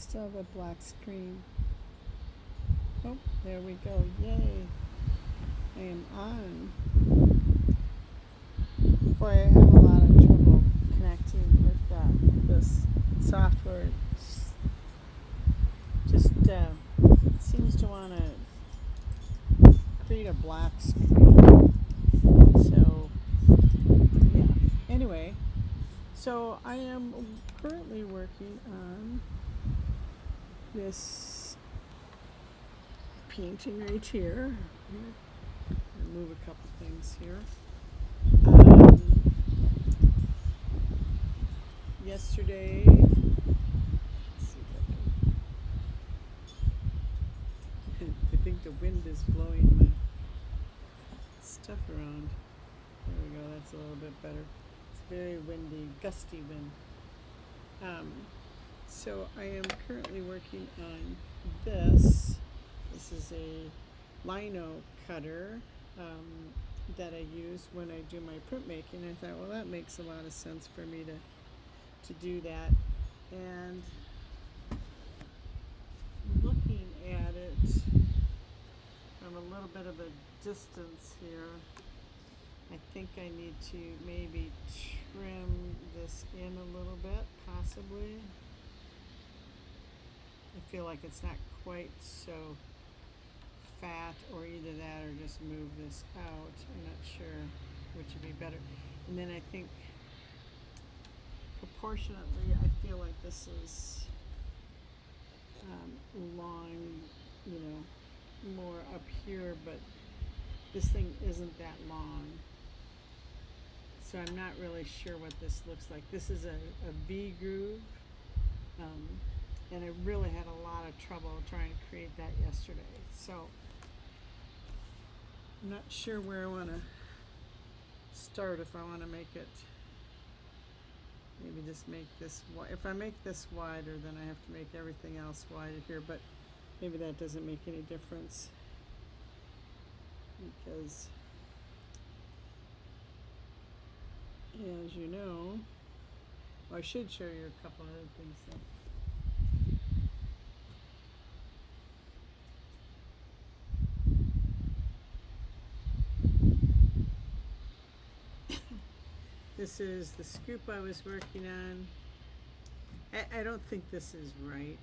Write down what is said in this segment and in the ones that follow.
Still have a black screen. Oh, there we go. Yay. I am on. Boy, I have a lot of trouble connecting with this software. Just seems to want to create a black screen. So, yeah. Anyway, so I am currently working on this painting right here. I'll move a couple things here. Yesterday, let's see if I can. I think the wind is blowing my stuff around. There we go. That's a little bit better. It's very windy, gusty wind. So I am currently working on this. This is a lino cutter that I use when I do my printmaking. I thought, well, that makes a lot of sense for me to do that. And looking at it from a little bit of a distance here, I think I need to maybe trim this in a little bit, possibly. I feel like it's not quite so fat, or either that or just move this out. I'm not sure which would be better. And then I think proportionately, I feel like this is long, more up here, but this thing isn't that long. So I'm not really sure what this looks like. This is a V groove, and I really had a lot of trouble trying to create that yesterday. So I'm not sure where I want to start. If I want to make it, maybe just make this wide. If I make this wider, then I have to make everything else wider here, but maybe that doesn't make any difference, because as you know, well, I should show you a couple other things though. This is the scoop I was working on. I don't think this is right,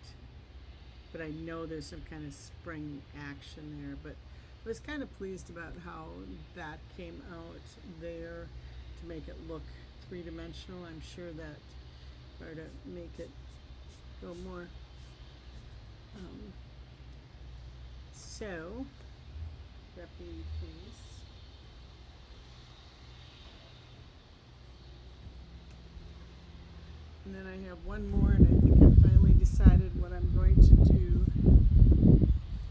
but I know there's some kind of spring action there. But I was kind of pleased about how that came out there to make it look three-dimensional. I'm sure that if I were to make it go more. So, that being the case, and then I have one more, and I think I finally decided what I'm going to do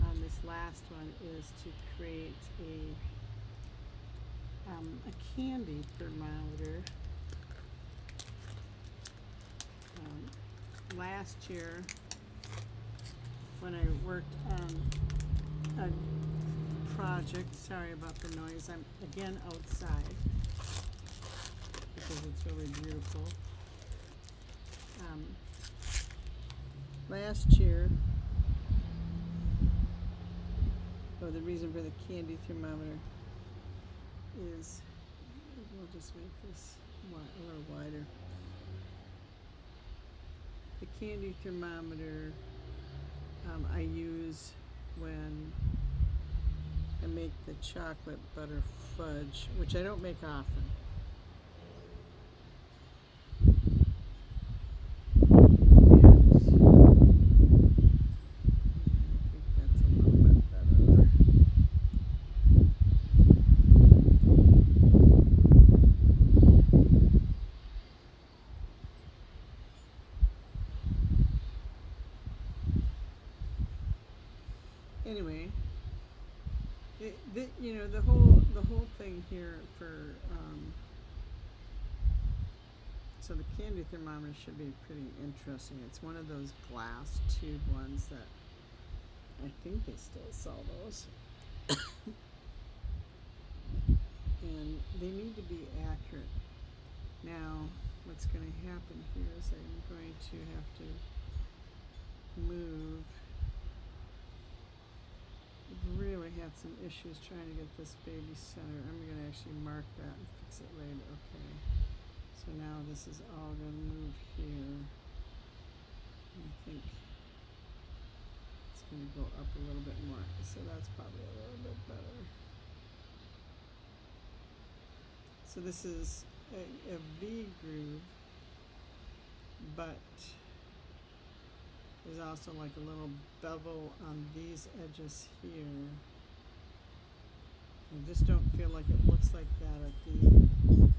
on this last one is to create a candy thermometer. Last year, when I worked on a project, sorry about the noise, I'm again outside because it's really beautiful. Last year, the reason for the candy thermometer is, we'll just make this a little wider. The candy thermometer I use when I make the chocolate butter fudge, which I don't make often. Anyway, the whole thing here for so the candy thermometer should be pretty interesting. It's one of those glass tube ones that I think they still sell those, and they need to be accurate. Now, what's going to happen here is I'm going to have to move. I've really had some issues trying to get this baby center. I'm going to actually mark that and fix it later. Okay. So now this is all going to move here. I think it's going to go up a little bit more. So that's probably a little bit better. So this is a V groove, but there's also like a little bevel on these edges here. I just don't feel like it looks like that at the end.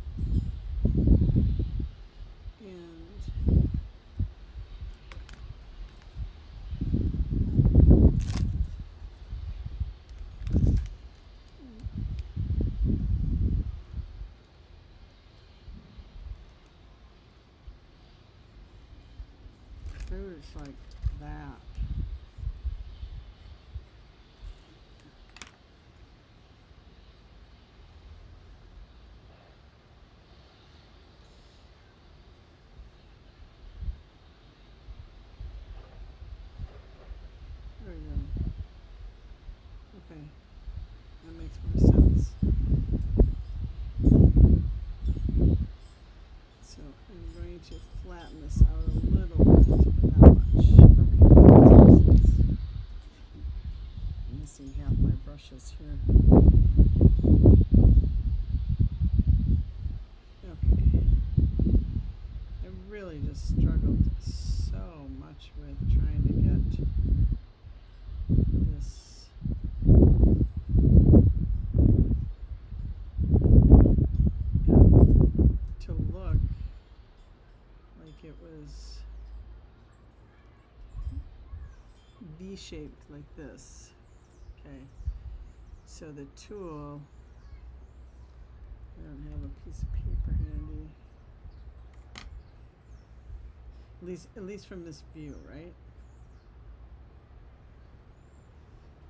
Maybe it's like that. There we go. Okay, that makes more sense. So I'm going to flatten this out a little bit, but not much. Okay, I'm missing half my brushes here. Okay. I really just struggled so much with trying to get this to look like it was V-shaped like this. Okay, so the tool, I don't have a piece of paper handy. At least from this view, right?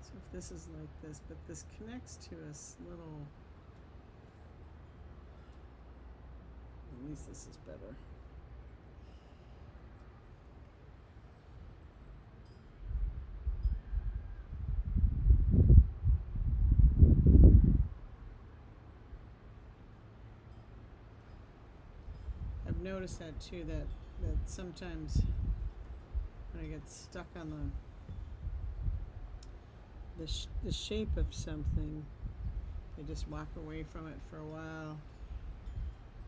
So if this is like this, but this connects to a little, at least this is better. I've noticed that too, that sometimes when I get stuck on the shape of something, I just walk away from it for a while,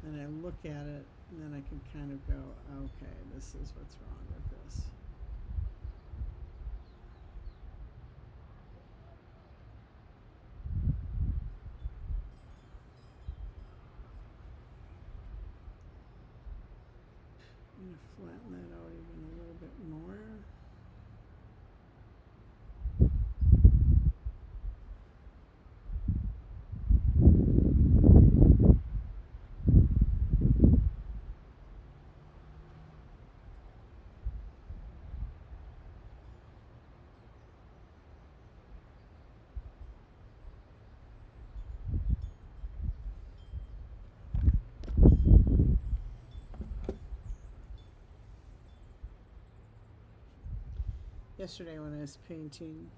and I look at it, and then I can kind of go, okay, this is what's wrong with this. I'm going to flatten that out even a little bit more. Yesterday when I was painting,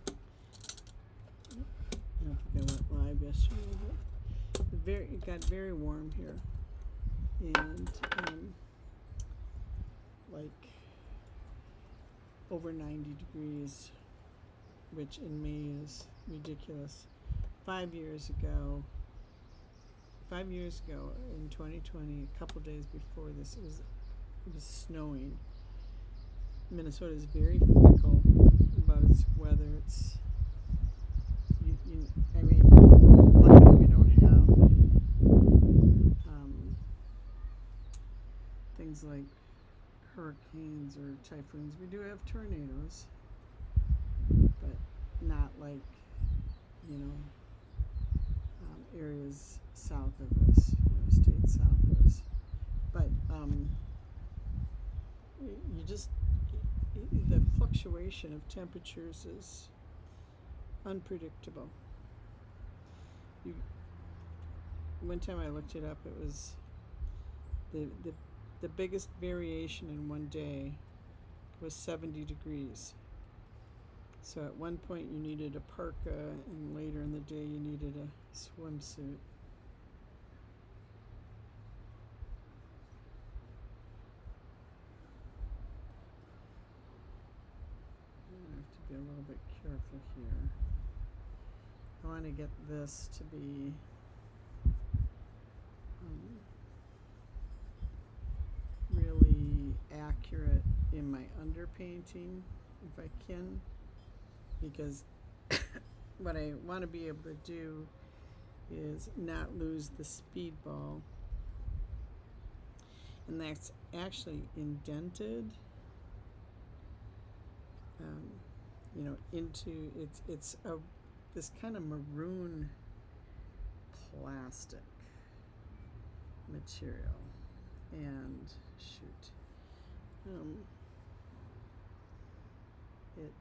I don't think I went live yesterday, but it got very warm here, and like over 90 degrees, which in May is ridiculous. 5 years ago in 2020, a couple days before this, it was snowing. Minnesota is very fickle about its weather. I mean, luckily we don't have things like hurricanes or typhoons. We do have tornadoes, but not like, areas south of us, states south of us. But the fluctuation of temperatures is unpredictable. One time I looked it up, it was the biggest variation in one day was 70 degrees. So at one point you needed a parka, and later in the day you needed a swimsuit. I have to be a little bit careful here. I want to get this to be really accurate in my underpainting, if I can, because what I want to be able to do is not lose the speedball, and that's actually indented, into it's a this kind of maroon plastic material, and shoot, it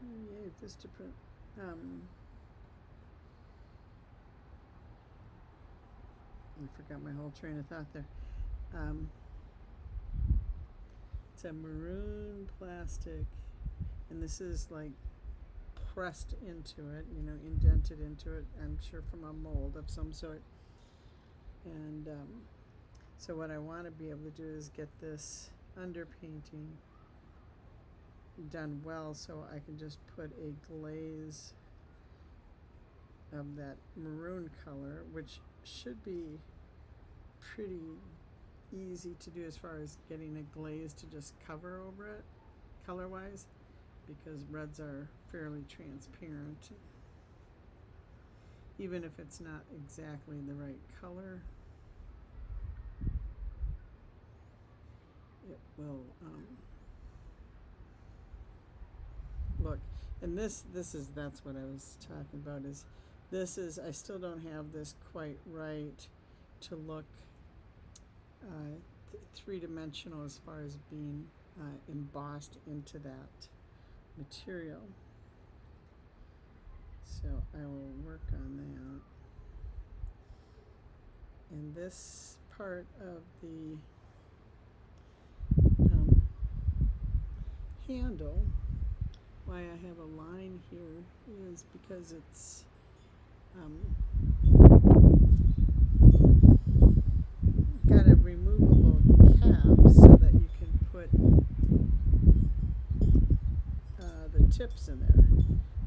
yay, Vistaprint. I forgot my whole train of thought there. It's a maroon plastic, and this is like pressed into it, indented into it, I'm sure from a mold of some sort. And so what I want to be able to do is get this underpainting done well, so I can just put a glaze of that maroon color, which should be pretty easy to do as far as getting a glaze to just cover over it color wise, because reds are fairly transparent. Even if it's not exactly the right color, it will look. And that's what I was talking about, is I still don't have this quite right to look three-dimensional as far as being embossed into that material. So I will work on that. And this part of the handle, why I have a line here, is because it's got a removable cap so that you can put the tips in there.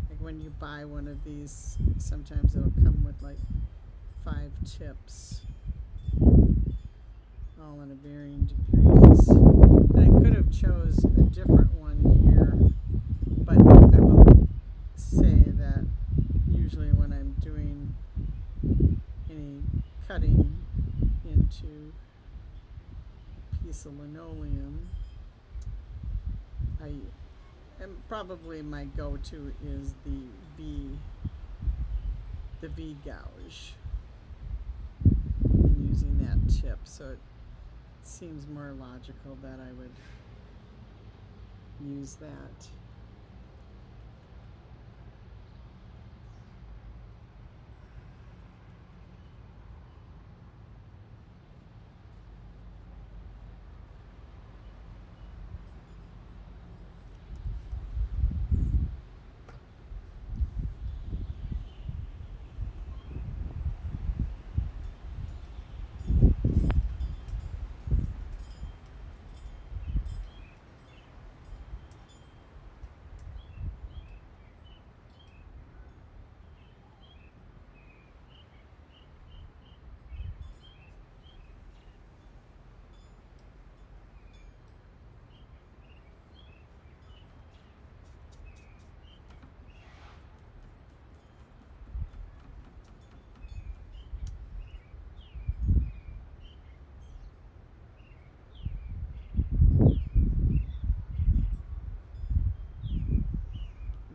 Like when you buy one of these, sometimes it'll come with like 5 tips, all in a varying degrees. And I could have chose a different one here, but I will say that usually when I'm doing any cutting into a piece of linoleum, and probably my go-to is the V gouge, and using that tip, so it seems more logical that I would use that.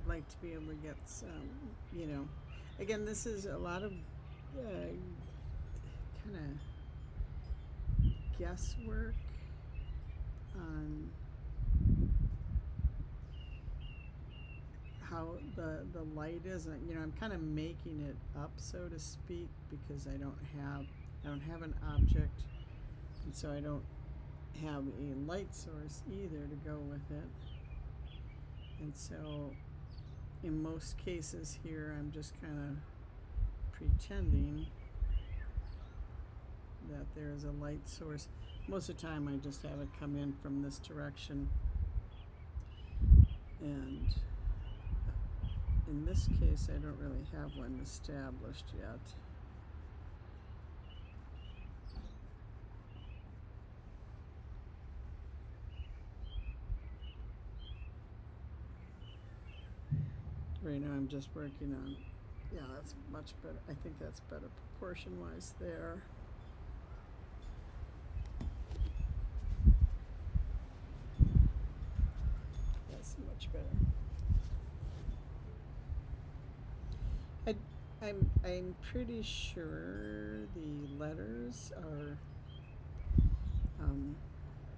Like to be able to get some, again, this is a lot of kind of guesswork on how the light is. I'm kind of making it up, so to speak, because I don't have an object, and so I don't have a light source either to go with it. And so in most cases here, I'm just kind of pretending that there is a light source. Most of the time I just have it come in from this direction. And in this case, I don't really have one established yet. Right now I'm just working on, yeah, that's much better. I think that's better proportion-wise there. That's much better. I'm pretty sure the letters are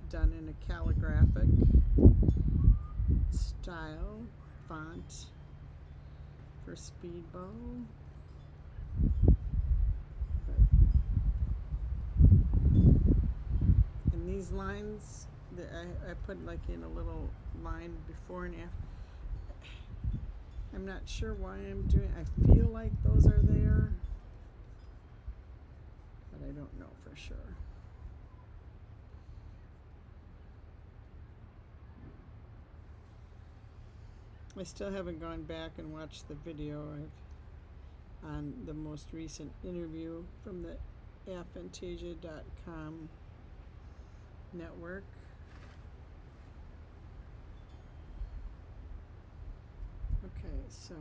done in a calligraphic style font for Speedball. And these lines that I put like in a little line before and after. I'm not sure why I'm doing. I feel like those are there, but I don't know for sure. I still haven't gone back and watched the video on the most recent interview from the Aphantasia.com network. Okay, so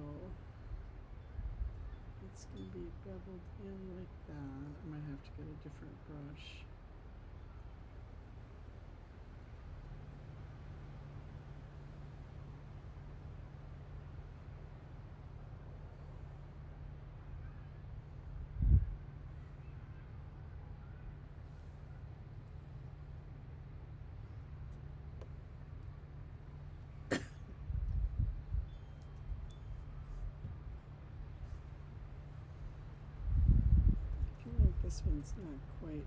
it's going to be beveled in like that. I might have to get a different brush. This one's not quite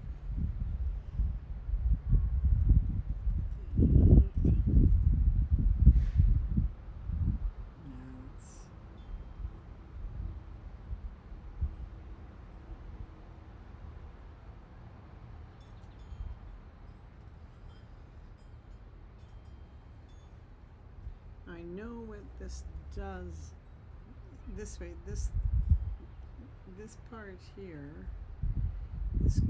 enough. I know what this does. This way, this part here is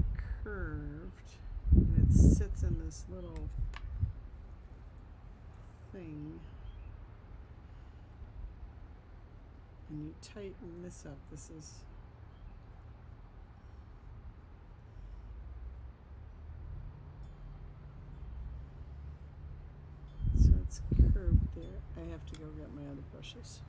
curved, and it sits in this little thing, and you tighten this up. This is so it's curved there. I have to go get my other brushes.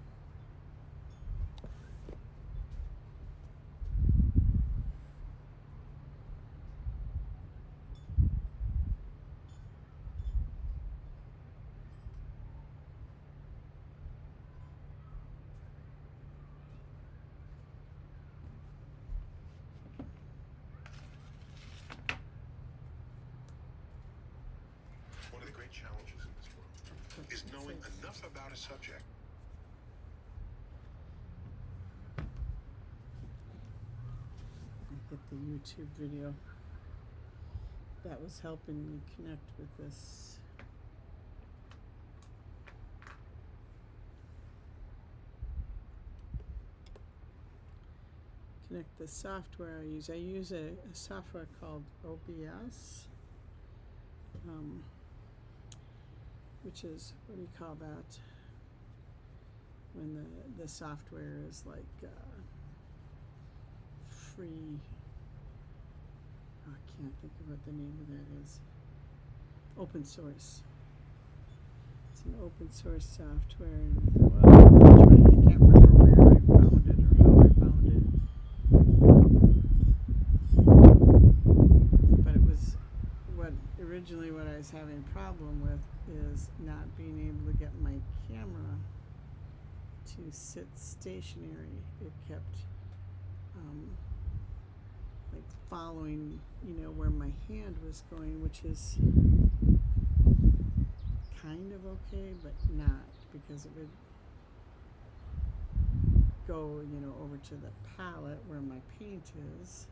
One of the great challenges in this world is knowing enough about a subject. I hit the YouTube video. That was helping me connect with this. Connect the software I use. I use a software called OBS. Which is, what do you call that? When the software is like free. Oh, I can't think of what the name of that is. Open source. It's an open source software, and I thought, well, I'll try it. I can't remember where I found it or how I found it. But it was originally what I was having a problem with is not being able to get my camera to sit stationary. It kept like following, where my hand was going, which is kind of okay, but not, because it would go, you know, over to the palette where my paint is.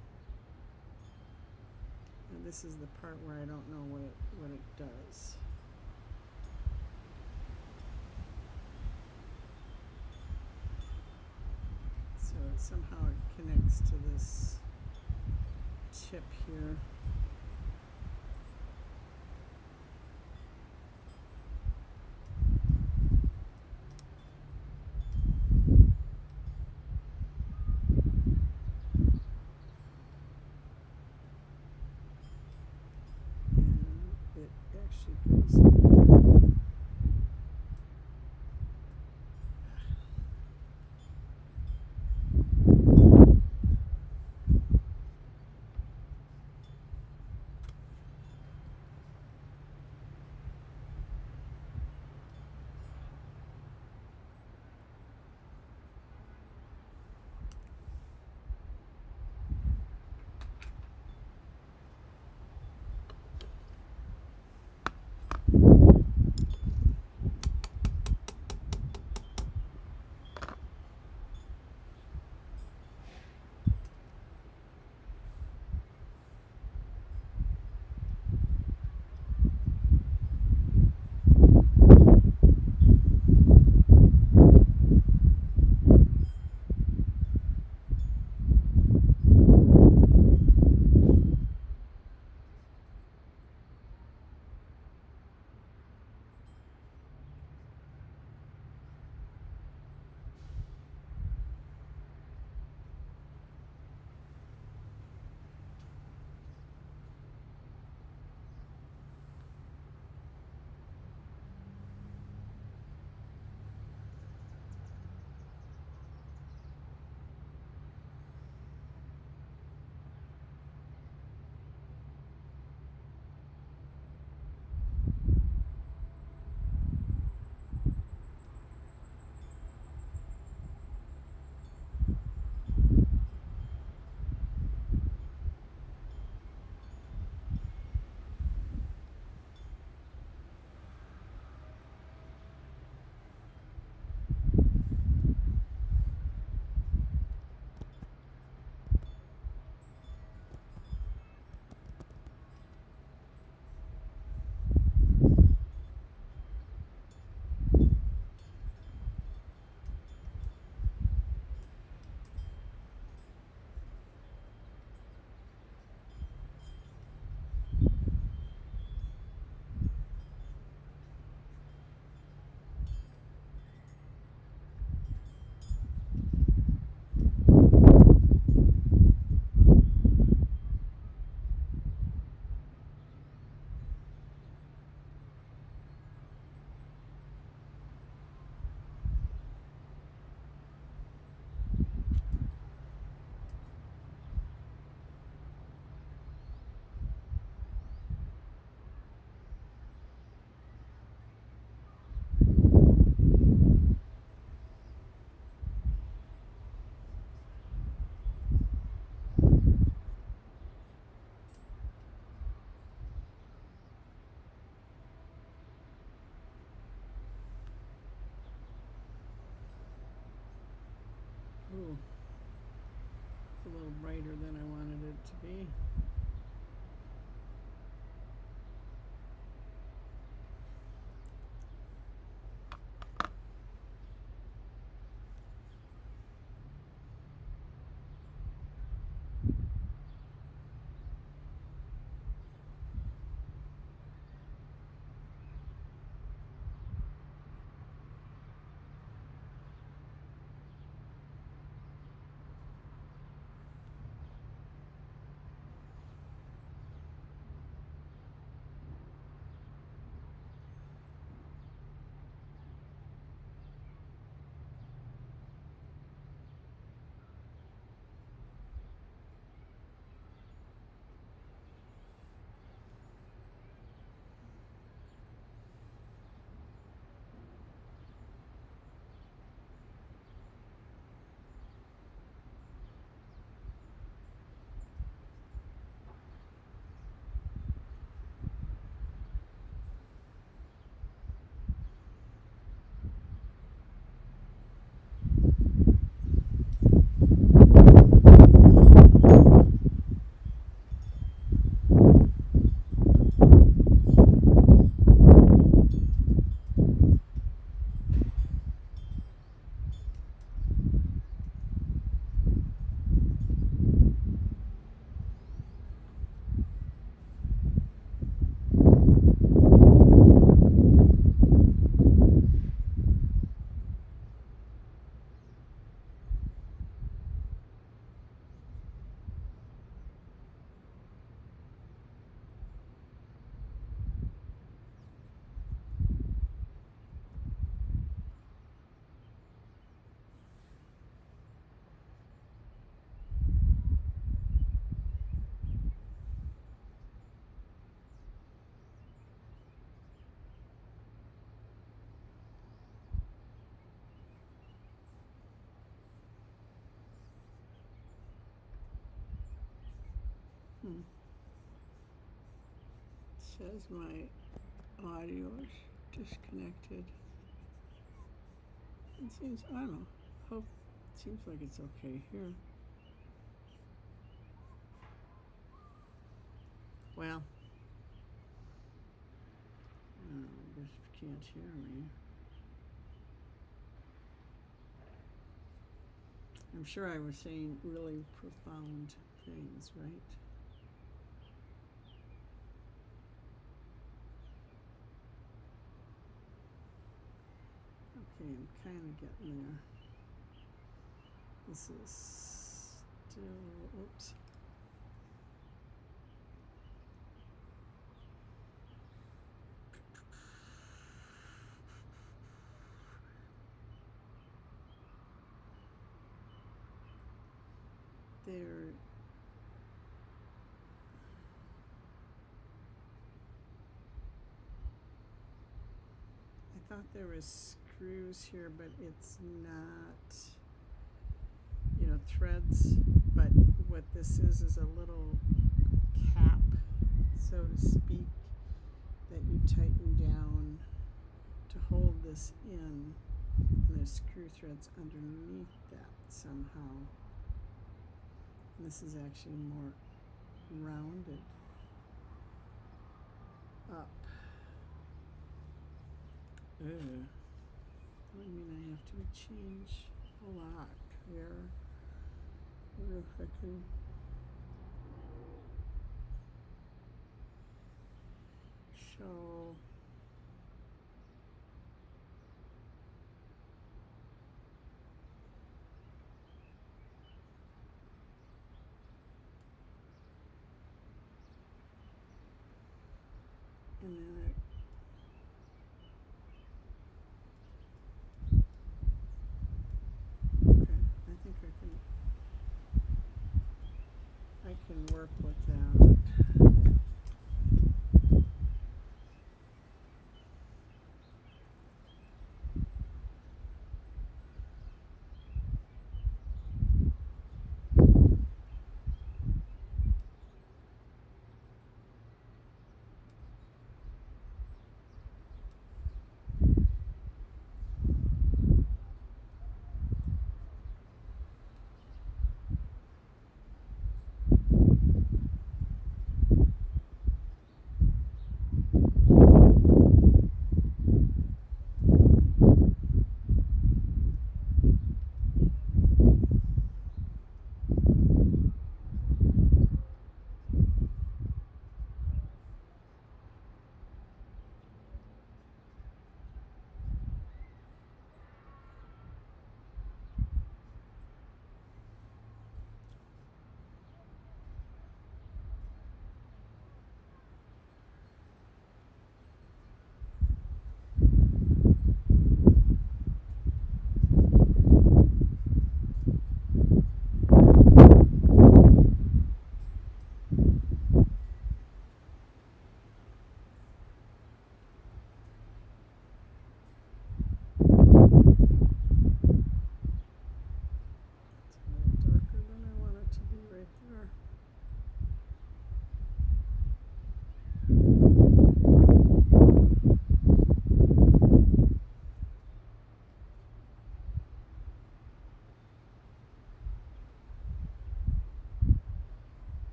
And this is the part where I don't know what it does. So somehow it connects to this tip here. And it actually goes in. Ooh, it's a little brighter than I wanted it to be. Hmm. Says my audio is disconnected. It seems, I don't know. Hope seems like it's okay here. Well, I guess you can't hear me. I'm sure I was saying really profound things, right? Okay, I'm kind of getting there. This is still, oops. There, I thought there was screws here, but it's not, threads. But what this is a little cap, so to speak, that you tighten down to hold this in, and there's screw threads underneath that somehow. And this is actually more rounded up. Ugh. I mean, I have to change a lot here. I wonder if I can show. And then it, okay, I think I can work with that. It's a little darker than I want it to be right there.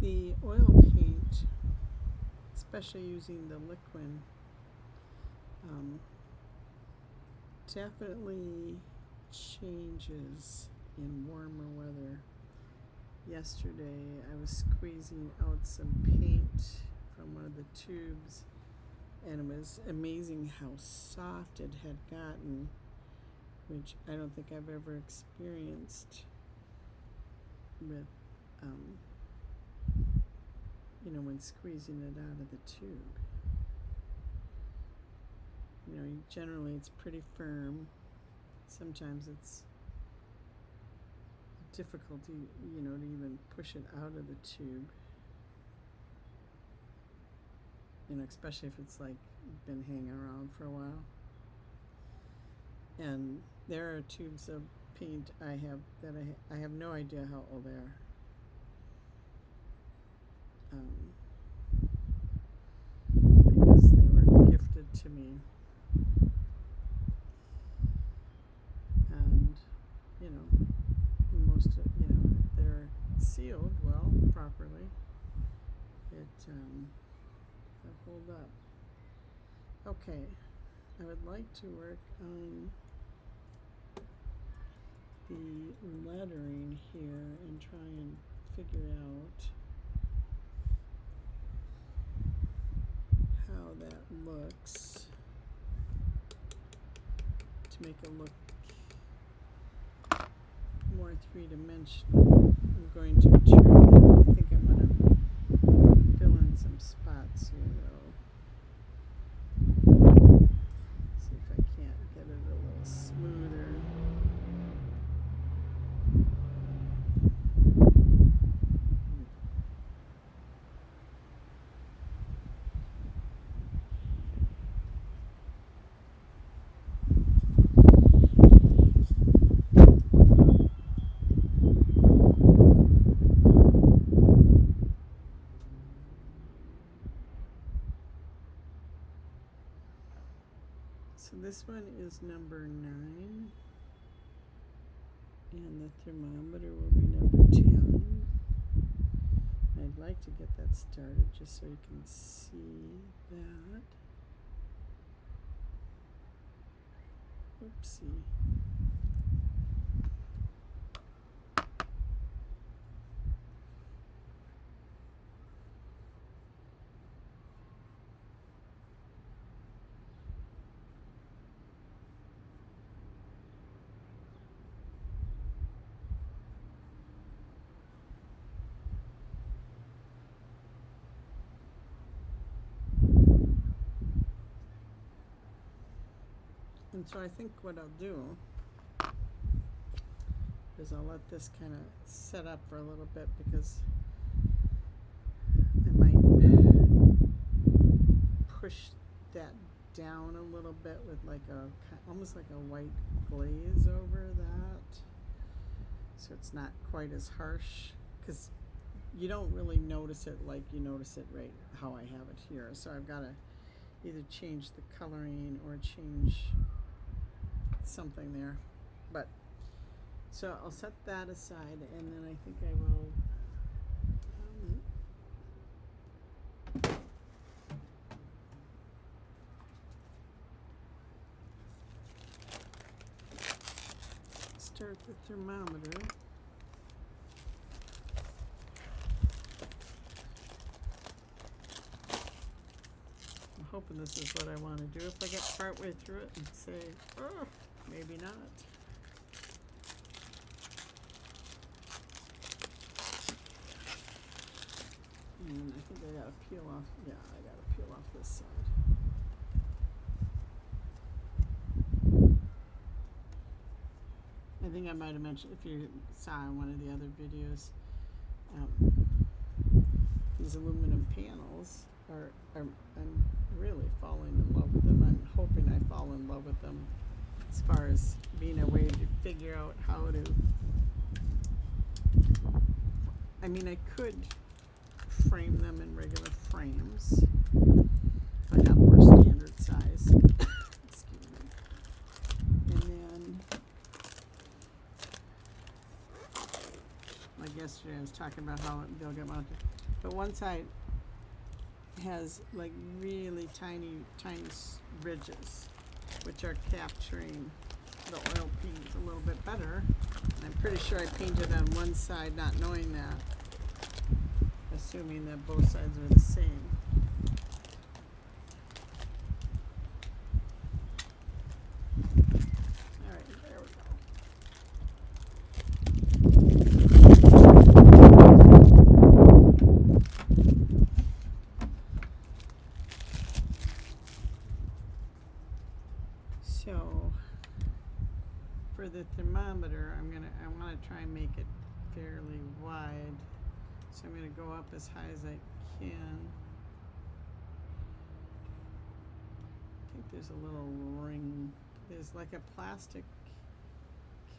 The oil paint, especially using the liquid, definitely changes in warmer weather. Yesterday I was squeezing out some paint from one of the tubes, and it was amazing how soft it had gotten, which I don't think I've ever experienced with, when squeezing it out of the tube. Generally it's pretty firm. Sometimes it's difficult to even push it out of the tube. Especially if it's like been hanging around for a while. And there are tubes of paint I have that I have no idea how old they are. because they were gifted to me. And, you know, most of, you know, if they're sealed well, properly, they'll hold up. Okay, I would like to work on the lettering here and try and figure out how that looks to make it look more three-dimensional. I'm going to trim. I think I'm going to fill in some spots here though. See if I can't get it a little smoother. So this one is number 9, and the thermometer will be number 10. I'd like to get that started just so you can see that. Oopsie. And so I think what I'll do is I'll let this kind of set up for a little bit, because I might push that down a little bit with like almost like a white glaze over that, so it's not quite as harsh, because you don't really notice it like you notice it right how I have it here. So I've got to either change the coloring or change something there. But so I'll set that aside, and then I think I will start the thermometer. I'm hoping this is what I want to do. If I get partway through it and say, oh, maybe not. And I think I gotta peel off, yeah, I gotta peel off this side. I think I might have mentioned, if you saw in one of the other videos, these aluminum panels I'm really falling in love with them. I'm hoping I fall in love with them as far as being a way to figure out how to, I mean, I could frame them in regular frames if I got more standard size. Excuse me. And then, like yesterday I was talking about how they'll get mounted, but one side has like really tiny ridges, which are capturing the oil paint a little bit better. And I'm pretty sure I painted on one side not knowing that, assuming that both sides are the same. Alright, there we go. So for the thermometer, I want to try and make it fairly wide. So I'm going to go up as high as I can. I think there's a little ring. There's like a plastic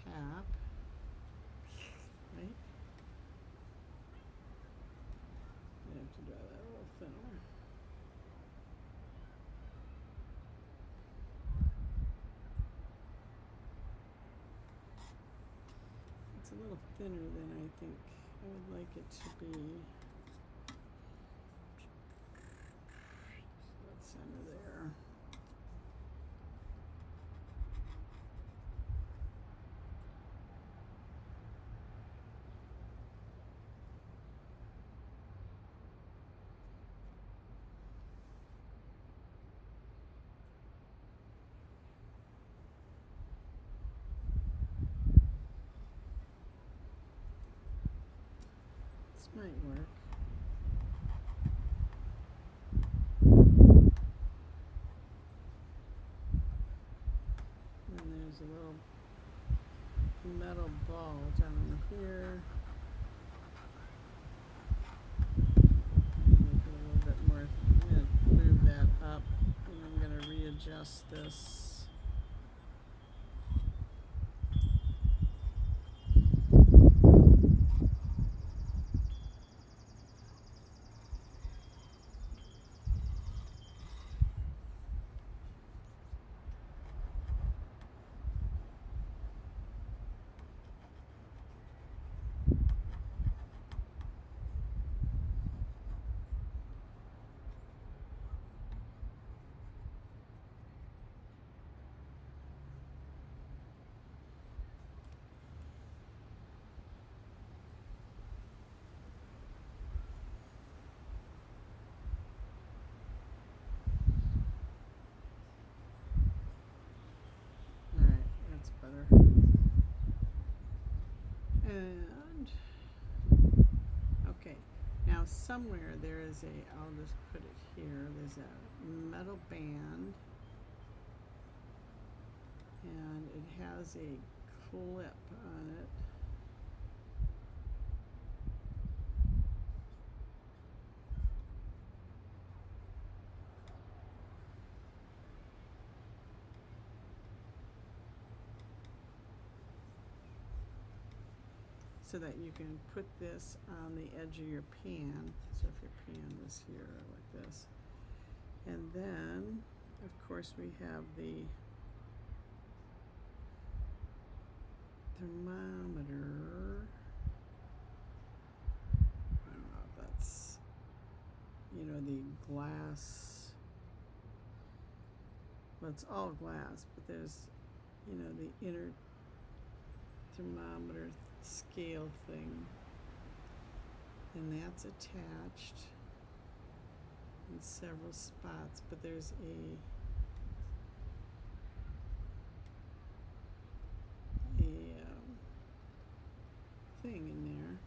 cap, right? I have to thinner than I think I would like it to be. So let's center there. This might work. And there's a little metal ball down here. Make it a little bit more. I'm going to move that up, and I'm going to readjust this. Better. And okay, now somewhere there is I'll just put it here, there's a metal band and it has a clip on it. So that you can put this on the edge of your pan. So if your pan was here like this. And then, of course, we have the thermometer. I don't know if that's, the glass. Well, it's all glass, but there's, the inner thermometer scale thing, and that's attached in several spots, but there's a thing in there.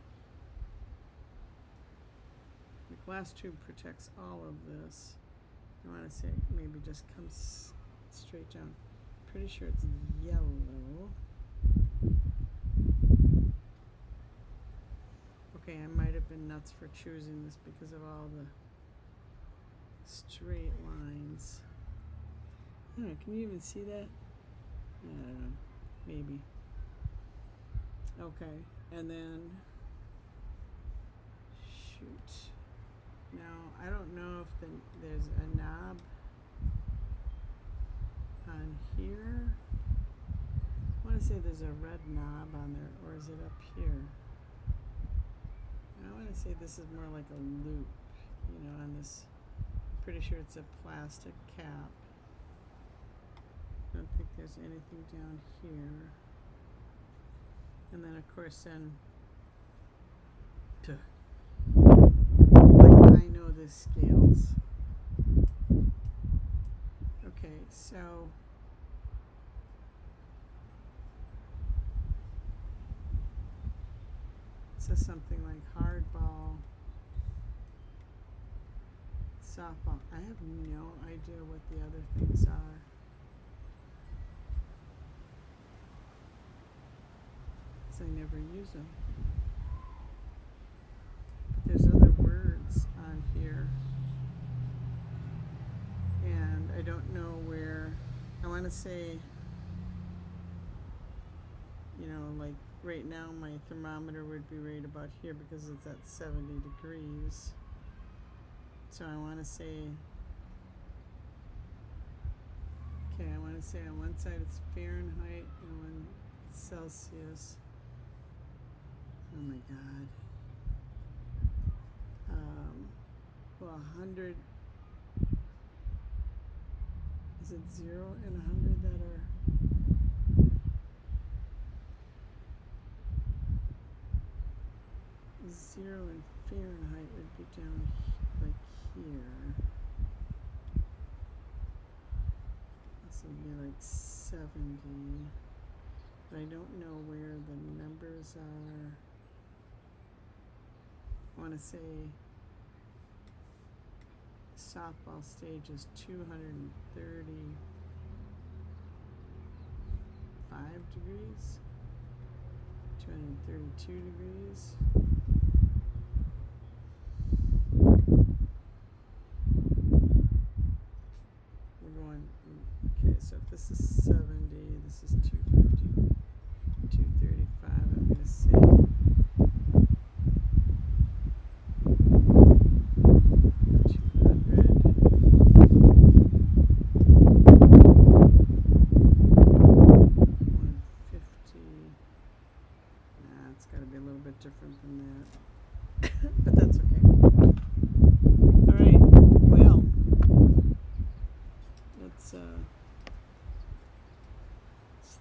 The glass tube protects all of this. I want to say maybe just comes straight down. Pretty sure it's yellow. Okay, I might have been nuts for choosing this because of all the straight lines. I don't know, can you even see that? I don't know, maybe. Okay, and then, shoot. Now, I don't know if there's a knob on here. I want to say there's a red knob on there, or is it up here? I want to say this is more like a loop, on this. Pretty sure it's a plastic cap. I don't think there's anything down here. And then, of course, like I know the scales. Okay, so it says something like hardball, softball. I have no idea what the other things are. I never use them. But there's other words on here. And I don't know where. I want to say, like right now my thermometer would be right about here because it's at 70 degrees. So I want to say, I want to say on one side it's Fahrenheit and one Celsius. Oh my God. Well, 100. Is it 0 and 100 that are? Zero in Fahrenheit would be down like here. This would be like 70. But I don't know where the numbers are. I want to say softball stage is 235 degrees, 232 degrees. We're going, okay, so if this is 70, this is 250, 235, I'm going to say 150. Nah, it's got to be a little bit different than that. But that's okay. All right. Well, let's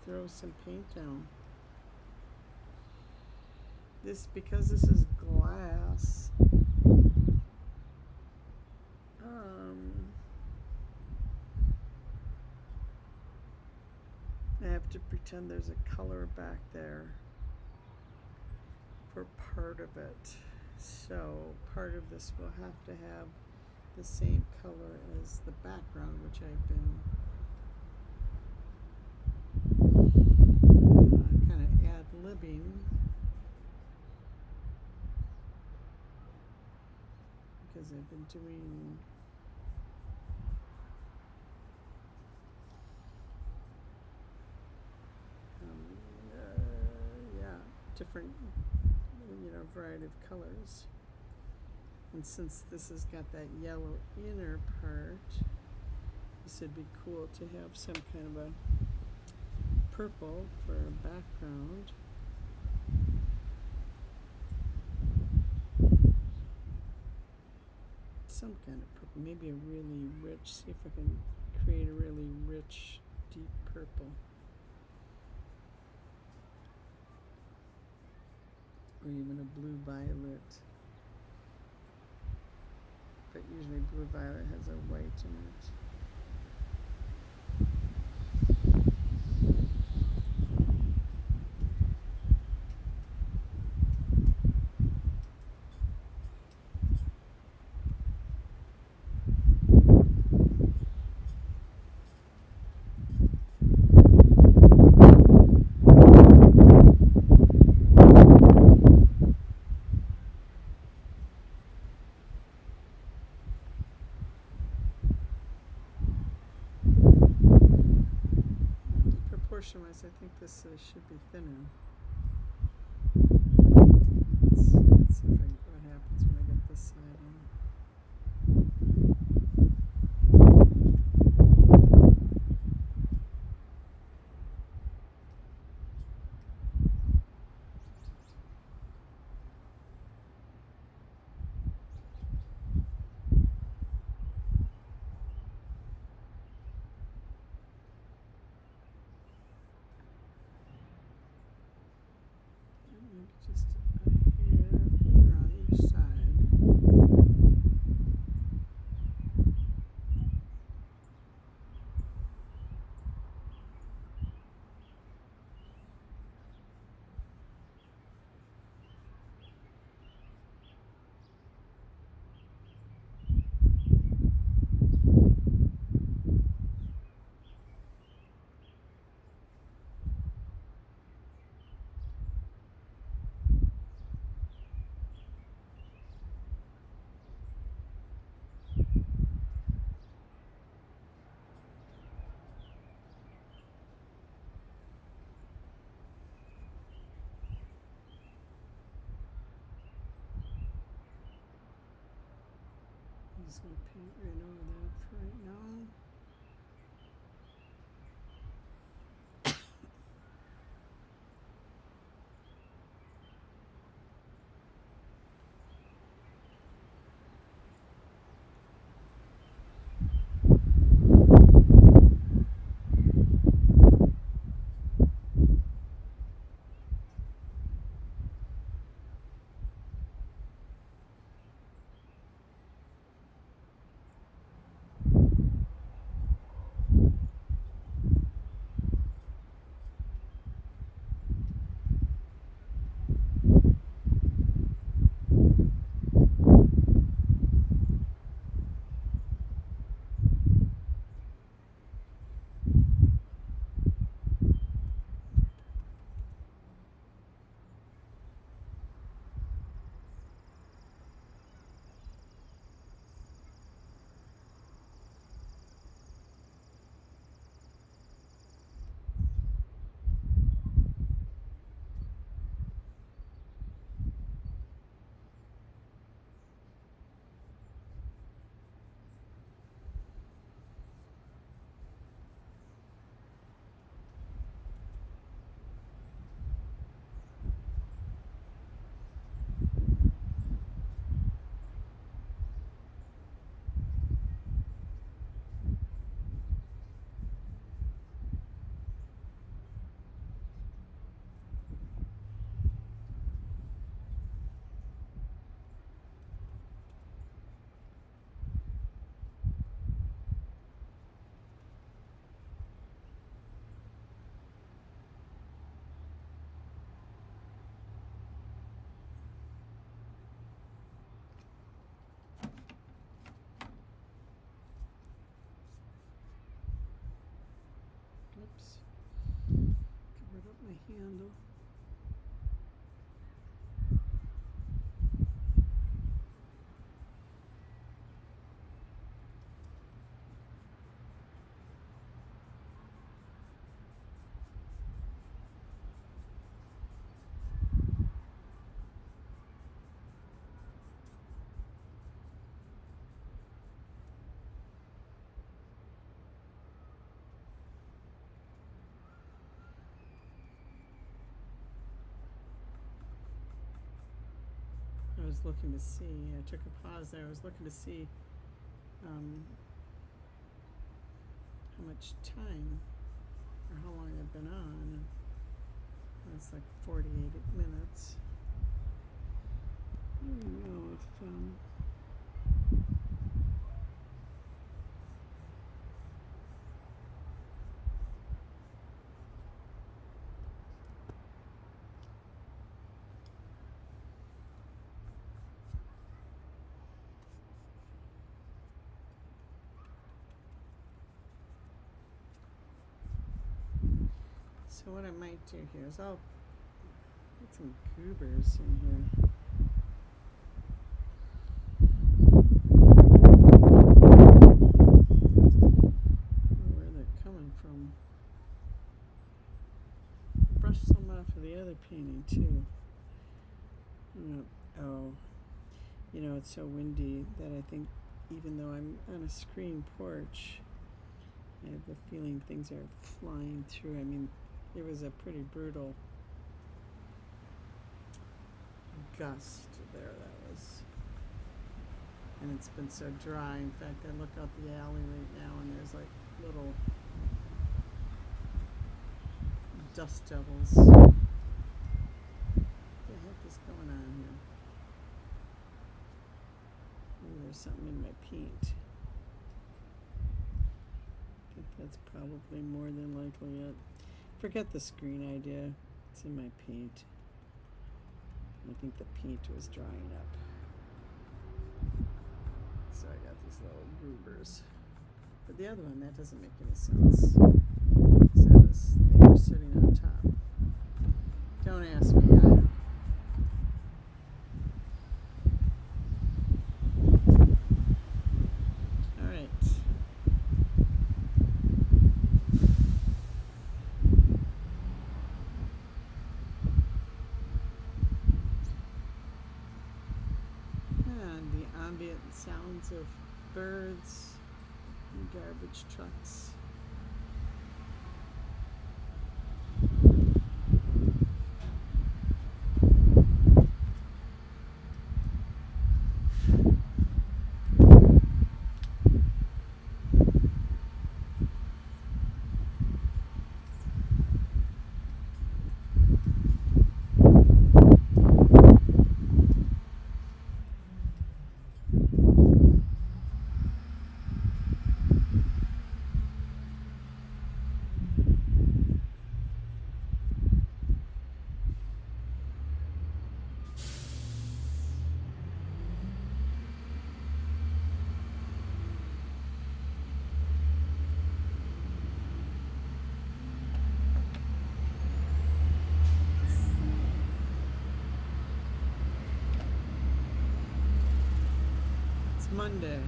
throw some paint down. Because this is glass. I have to pretend there's a color back there for part of it. So part of this will have to have the same color as the background, which I've been kind of ad-libbing. Because I've been doing different, variety of colors. And since this has got that yellow inner part, this would be cool to have some kind of a purple for a background. Some kind of purple, maybe a really rich, see if I can create a really rich, deep purple. Or even a blue violet. But usually blue violet has a white in it. Proportion-wise, I think this should be thinner. Let's see what happens when I get this side in. Just a hair thinner on each side. I'm just going to paint right over that for right now. handle. I was looking to see, I took a pause there, I was looking to see how much time or how long I've been on. It's like 48 minutes. I don't know if so what I might do here is I'll put some goobers in here. Where they're coming from. Brush some off of the other painting too. Oh, you know, it's so windy that I think even though I'm on a screen porch, I have the feeling things are flying through. I mean, it was a pretty brutal gust there, that was. And it's been so dry. In fact, I look out the alley right now and there's like little dust devils. What the heck is going on here? Maybe there's something in my paint. I think that's probably more than likely it. Forget the screen idea. It's in my paint. I think the paint was drying up. So I got these little goobers. But the other one, that doesn't make any sense. So they were sitting on top. Don't ask me. Alright. And the ambient sounds of birds and garbage trucks. Monday.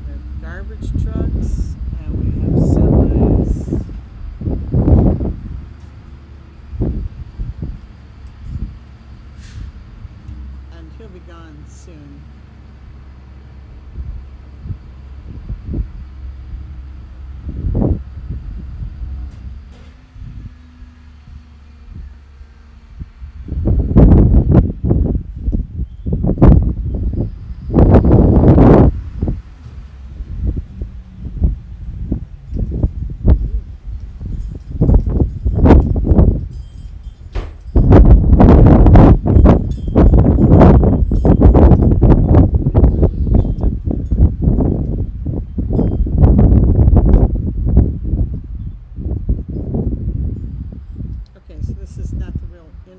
We have garbage trucks and we have semis. And he'll be gone soon.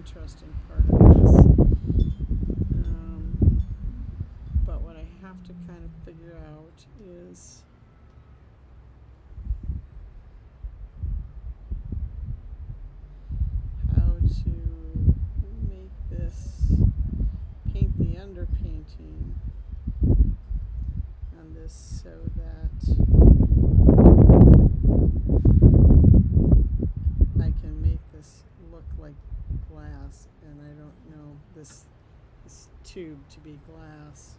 Interesting part of this. But what I have to kind of figure out is glass, and I don't know this tube to be glass.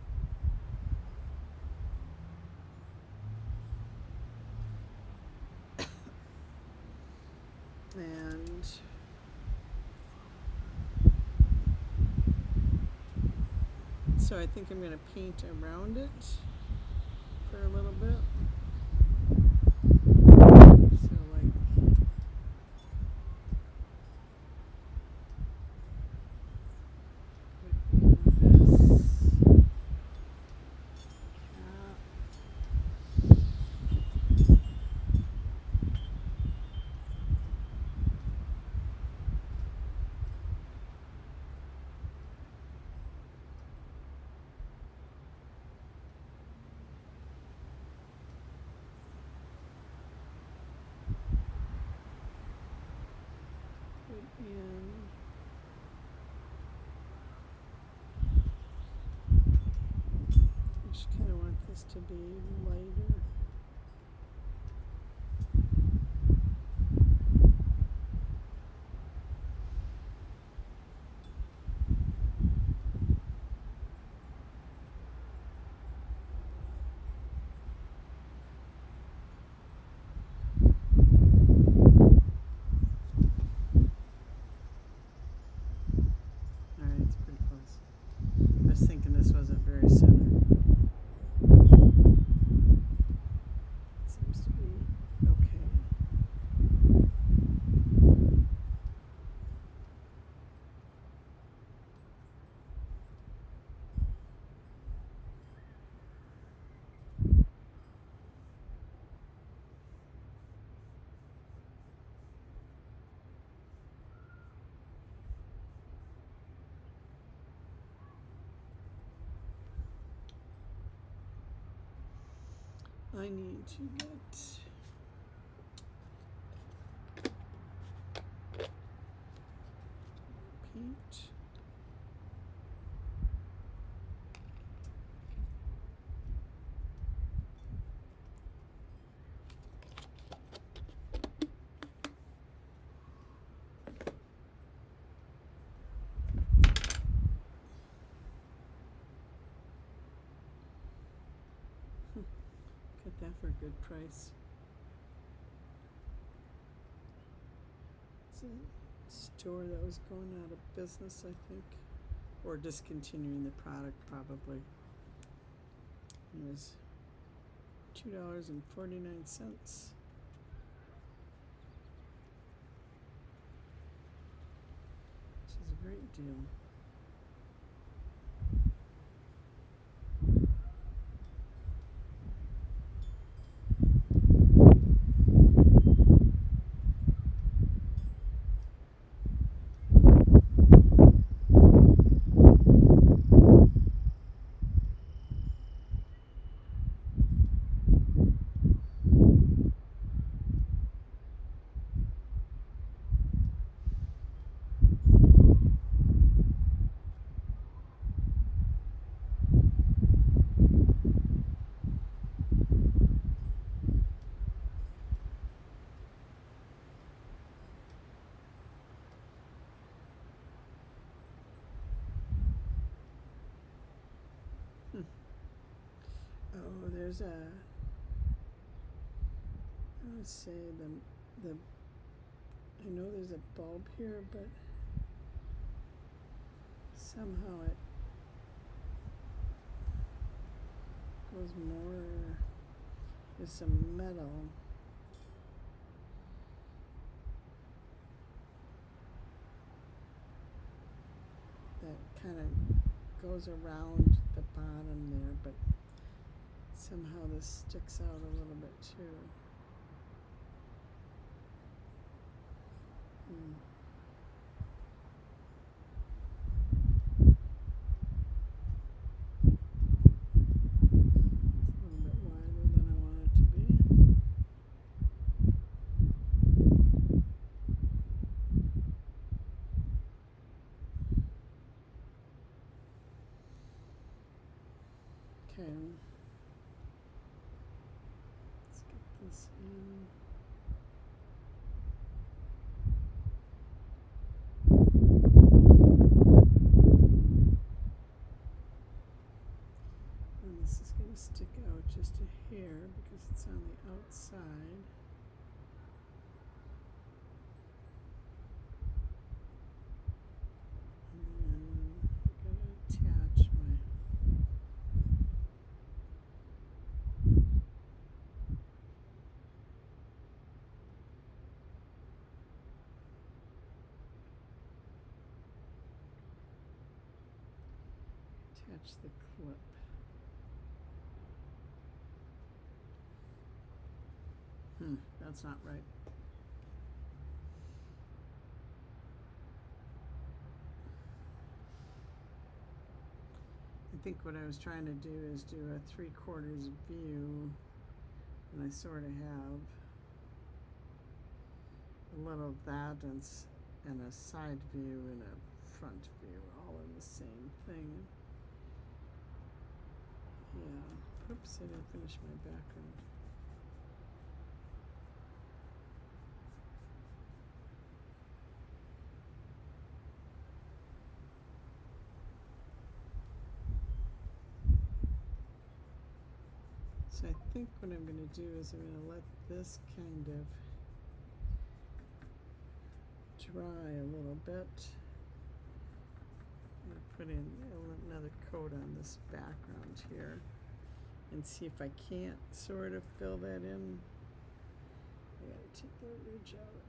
And so I think I'm going to paint around it for a little bit. So like this cap. And I just kind of want this to be lighter. Alright, it's pretty close. I was thinking this wasn't very centered. It seems to be okay. I need to get paint. Got that for a good price. It's a store that was going out of business, I think, or discontinuing the product probably. It was $2.49. Which is a great deal. Oh, there's a, let's say the I know there's a bulb here, but somehow it goes more, there's some metal. That kind of goes around the bottom there, but somehow this sticks out a little bit too. It's a little bit wider than I want it to be. Okay. Let's get this in. Catch the clip. That's not right. I think what I was trying to do is do a 3/4 view, and I sort of have a little of that and a side view and a front view all in the same thing. Yeah. Oops, I didn't finish my background. So I think what I'm going to do is I'm going to let this kind of dry a little bit. I'm going to put in another coat on this background here and see if I can't sort of fill that in. I got to take that ridge out.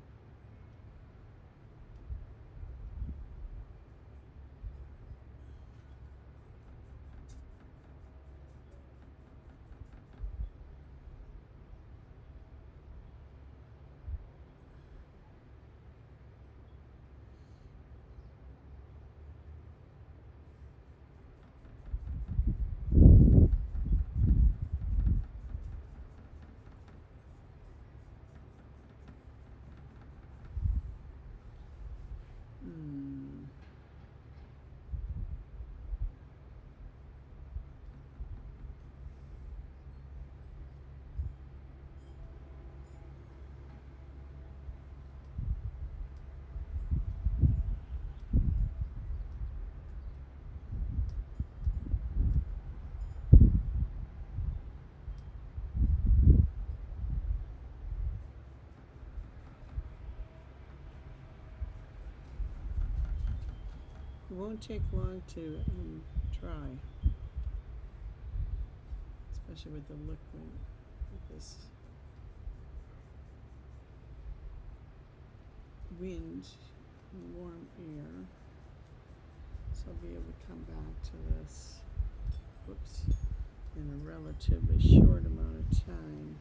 It won't take long to dry, especially with the liquid, with this wind and warm air. So I'll be able to come back to this, whoops, in a relatively short amount of time.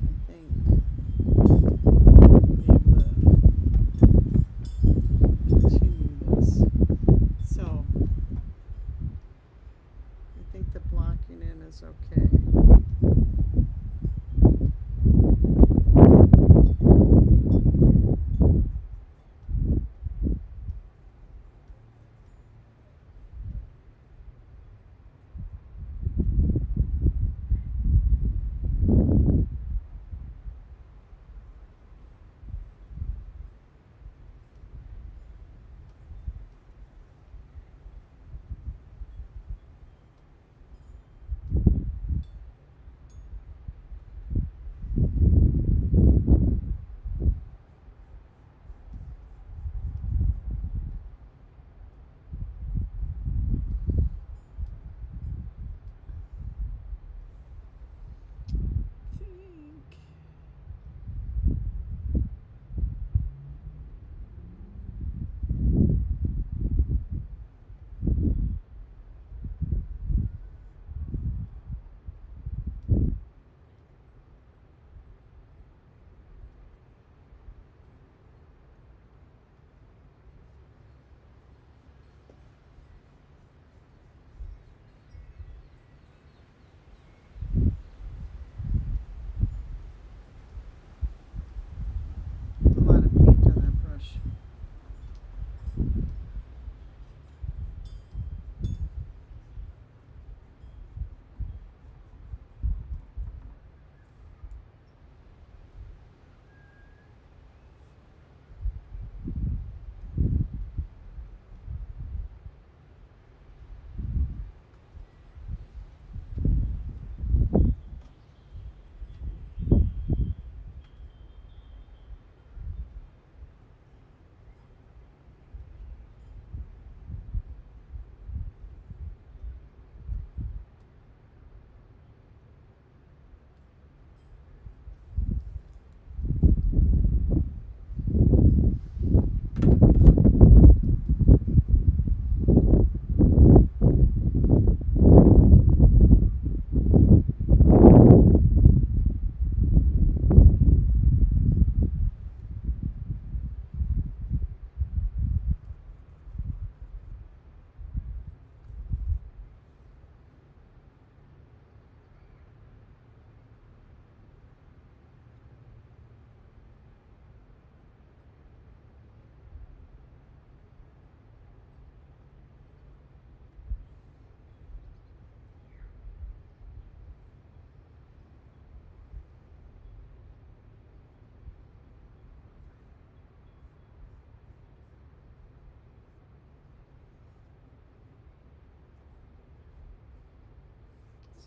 I think. Is okay.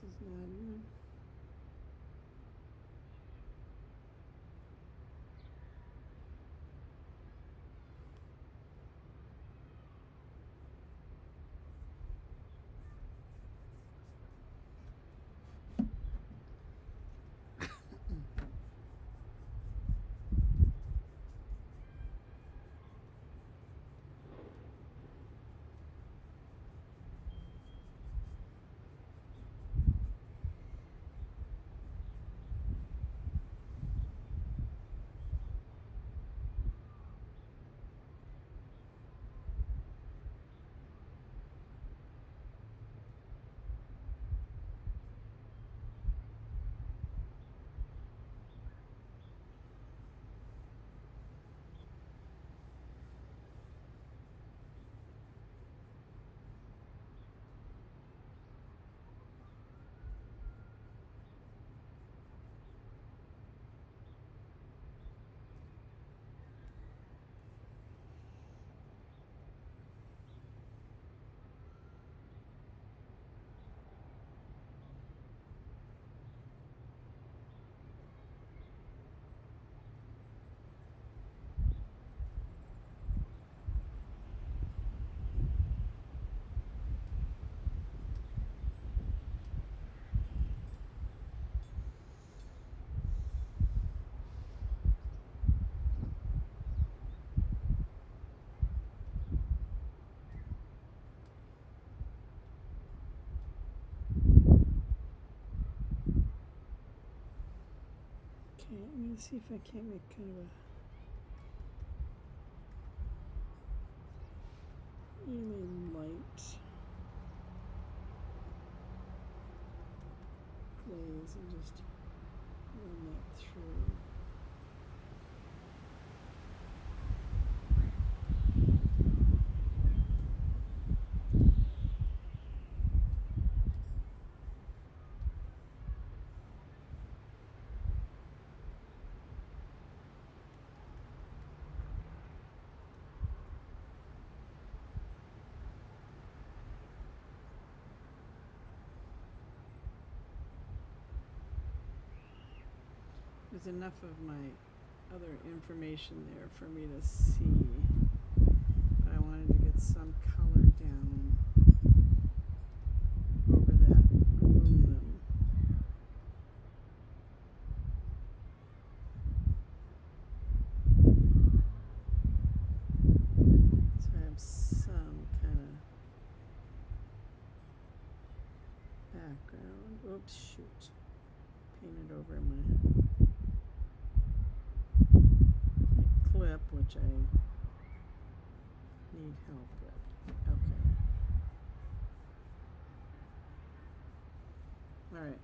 is not in. Okay, I'm gonna see if I can't make kind of a really light glaze and just run that through. There's enough of my other information there for me to see, but I wanted to get some color down over that aluminum. So I have some kind of background. Oops, shoot. Painted over my clip, which I need help with. Okay. All right.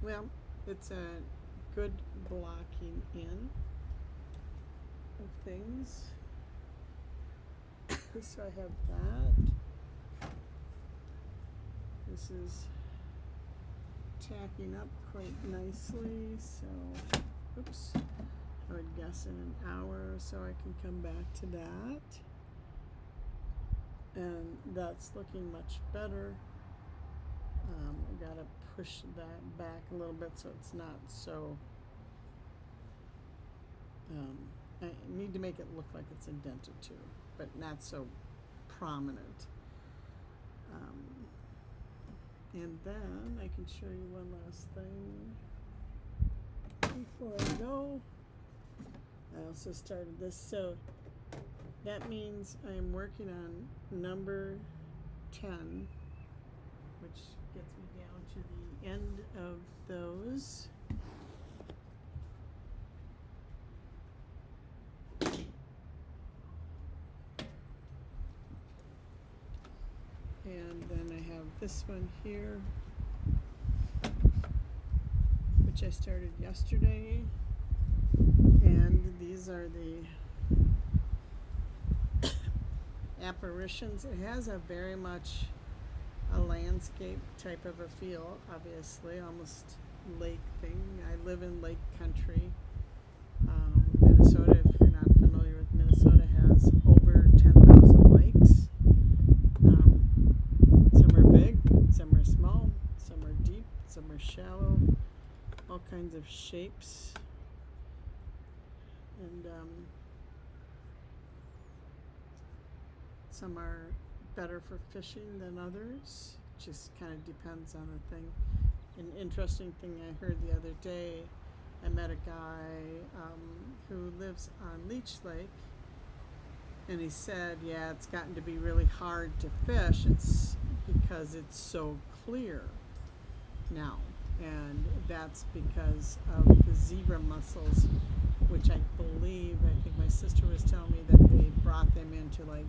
Well, it's a good blocking in of things. So I have that. This is tacking up quite nicely, so oops, I would guess in an hour or so I can come back to that. And that's looking much better. I gotta push that back a little bit so it's not so, I need to make it look like it's indented too, but not so prominent. And then I can show you one last thing before I go. I also started this, so that means I'm working on number 10, which gets me down to the end of those. And then I have this one here, which I started yesterday. And these are the apparitions. It has a very much a landscape type of a feel, obviously, almost lake thing. I live in lake country. Minnesota, if you're not familiar with Minnesota, has over 10,000 lakes. Some are big, some are small, some are deep, some are shallow, all kinds of shapes. And some are better for fishing than others. Just kind of depends on the thing. An interesting thing I heard the other day, I met a guy who lives on Leech Lake, and he said, yeah, it's gotten to be really hard to fish. It's because it's so clear now, and that's because of the zebra mussels, which I think my sister was telling me that they brought them into, like,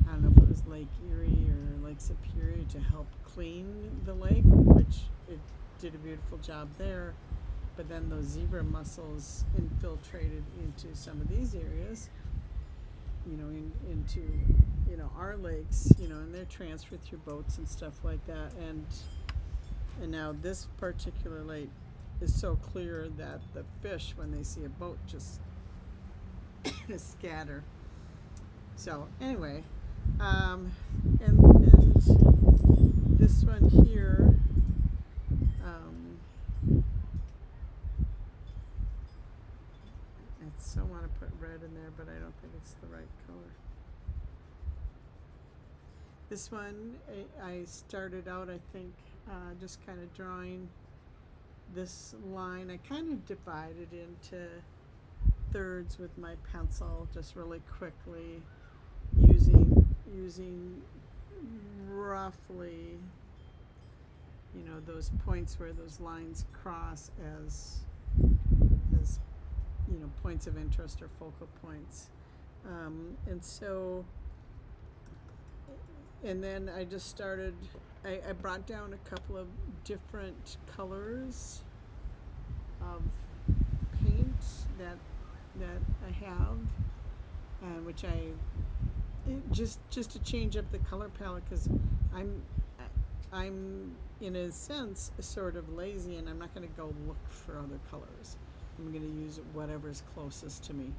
I don't know if it was Lake Erie or Lake Superior to help clean the lake, which it did a beautiful job there. But then those zebra mussels infiltrated into some of these areas, into our lakes, and they're transferred through boats and stuff like that. And now this particular lake is so clear that the fish, when they see a boat, just scatter. So anyway, and this one here, I so want to put red in there, but I don't think it's the right color. This one, I started out, I think, just kind of drawing this line. I kind of divided into thirds with my pencil, just really quickly, using roughly, those points where those lines cross as points of interest or focal points. And then I just started, I brought down a couple of different colors of paint that I have, which just to change up the color palette, because I'm in a sense sort of lazy, and I'm not going to go look for other colors. I'm going to use whatever's closest to me,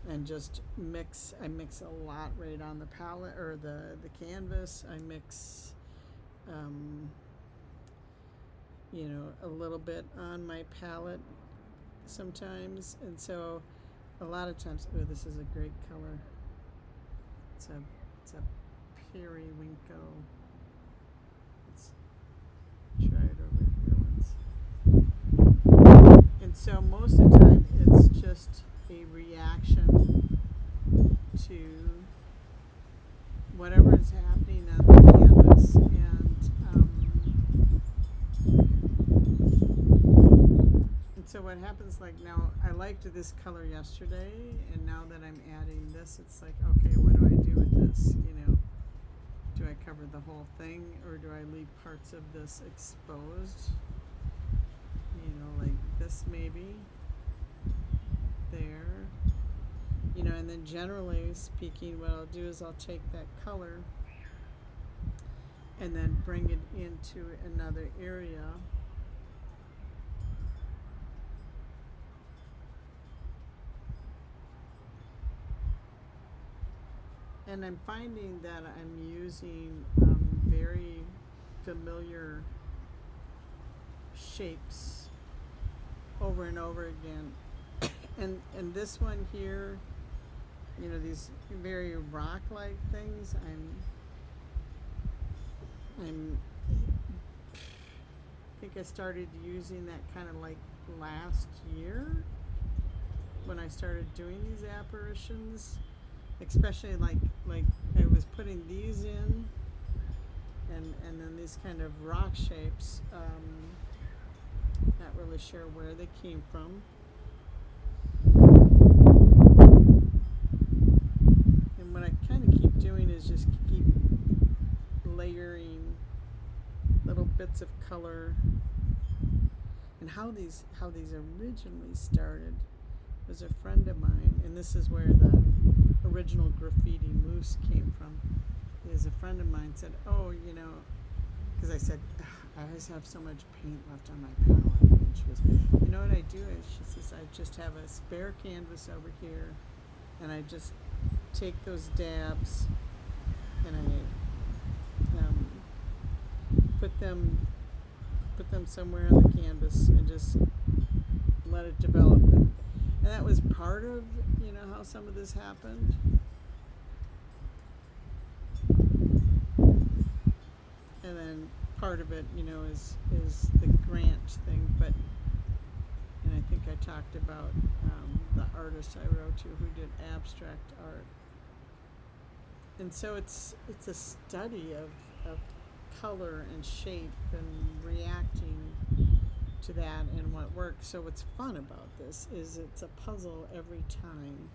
and just mix. I mix a lot right on the palette or the canvas. I mix, a little bit on my palette sometimes, and so a lot of times. Oh, this is a great color. It's a periwinkle. Let's try it over here once. And so most of the time it's just a reaction to whatever is happening on the canvas. And so what happens, like now, I liked this color yesterday, and now that I'm adding this, it's like, okay, what do I do with this? Do I cover the whole thing, or do I leave parts of this exposed? Like this maybe, there. And then generally speaking, what I'll do is I'll take that color and then bring it into another area. And I'm finding that I'm using very familiar shapes over and over again. And this one here, these very rock-like things, I think I started using that kind of like last year when I started doing these apparitions. Especially like I was putting these in, and then these kind of rock shapes, not really sure where they came from. And what I kind of keep doing is just keep layering little bits of color. And how these originally started was a friend of mine, and this is where the original graffiti moose came from. Is a friend of mine said, "Oh, you know," because I said, "I always have so much paint left on my palette." And she goes, "You know what I do?" Is she says, "I just have a spare canvas over here, and I just take those dabs, and I put them somewhere on the canvas, and just let it develop." And that was part of, you know, how some of this happened. And then part of it, you know, is the grant thing. But, and I think I talked about the artist I wrote to who did abstract art. And so it's a study of color and shape and reacting to that and what works. So what's fun about this is it's a puzzle every time.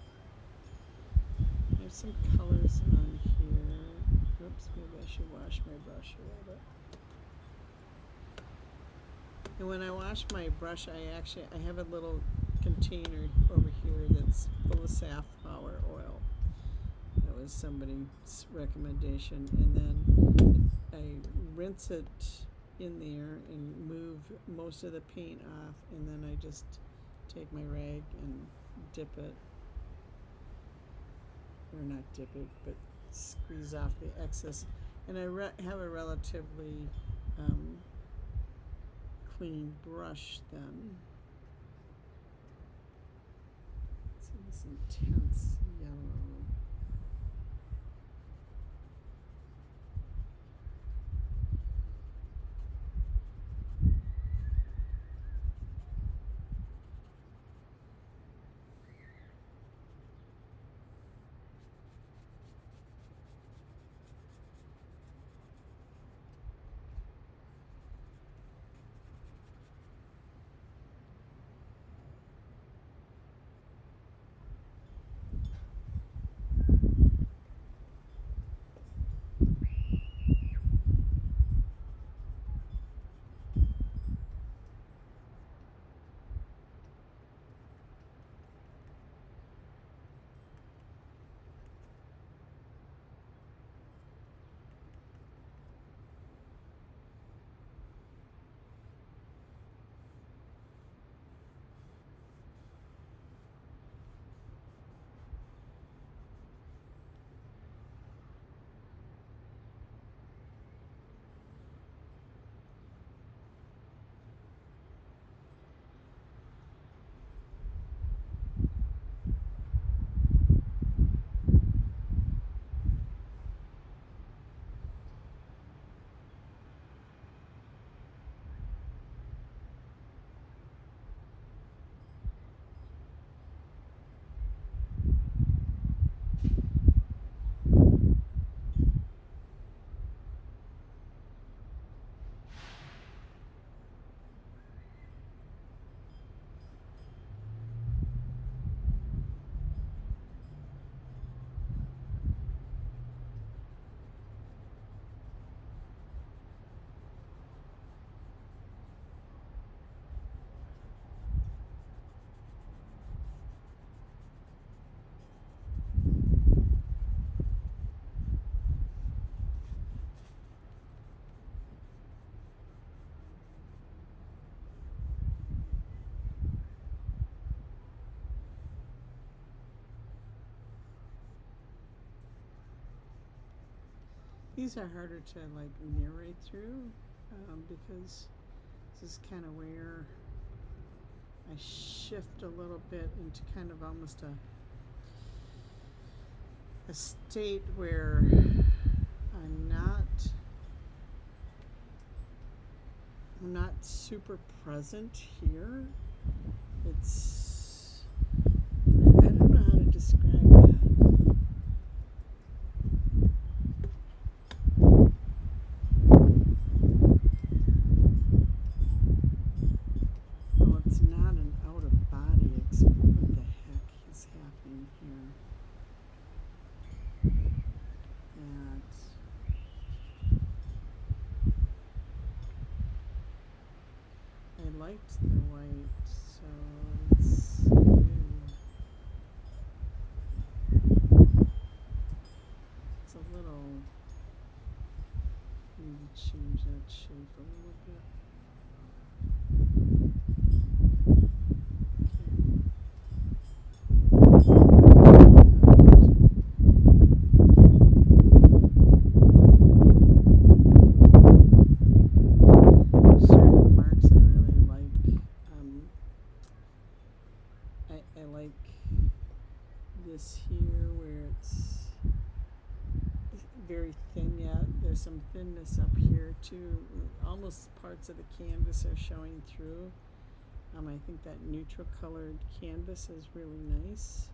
There's some colors on here. Oops, maybe I should wash my brush a little bit. And when I wash my brush, I have a little container over here that's full of safflower oil. That was somebody's recommendation. And then I rinse it in there and move most of the paint off, and then I just take my rag and dip it, or not dip it, but squeeze off the excess. And I have a relatively clean brush then. See this intense yellow. These are harder to like narrate through because this is kind of where I shift a little bit into kind of almost a state where I'm not super present here. It's, I don't know how to describe that. I liked the white, so let's do a little, need to change that shape a little bit. Certain marks I really like. I like this here where it's very thin yet. There's some thinness up here too. Almost parts of the canvas are showing through. I think that neutral colored canvas is really nice.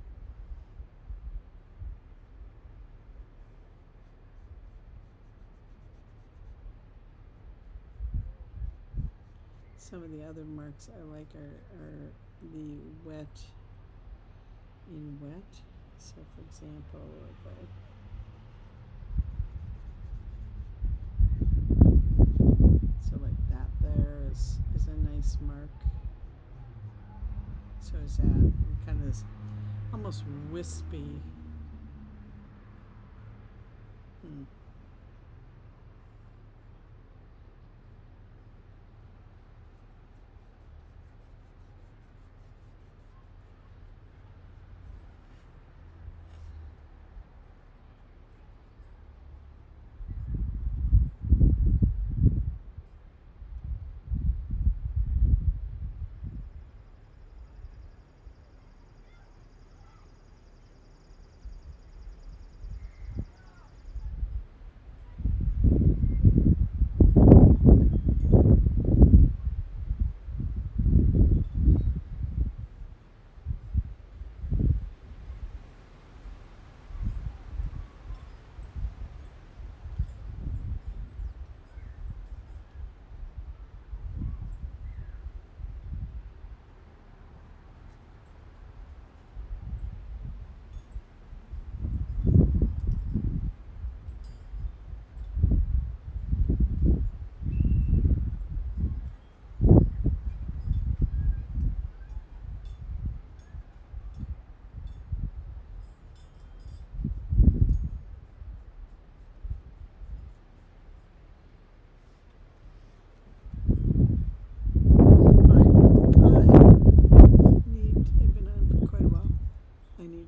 Some of the other marks I like are the wet in wet. So for example, so like that there is a nice mark. So is that kind of this almost wispy.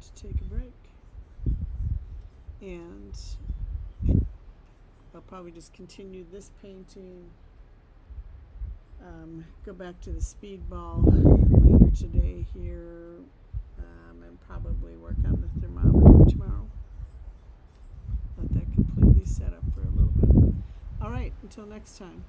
To take a break, and I'll probably just continue this painting, go back to the speedball later today here, and probably work on the thermometer tomorrow. Let that completely set up for a little bit. All right, until next time.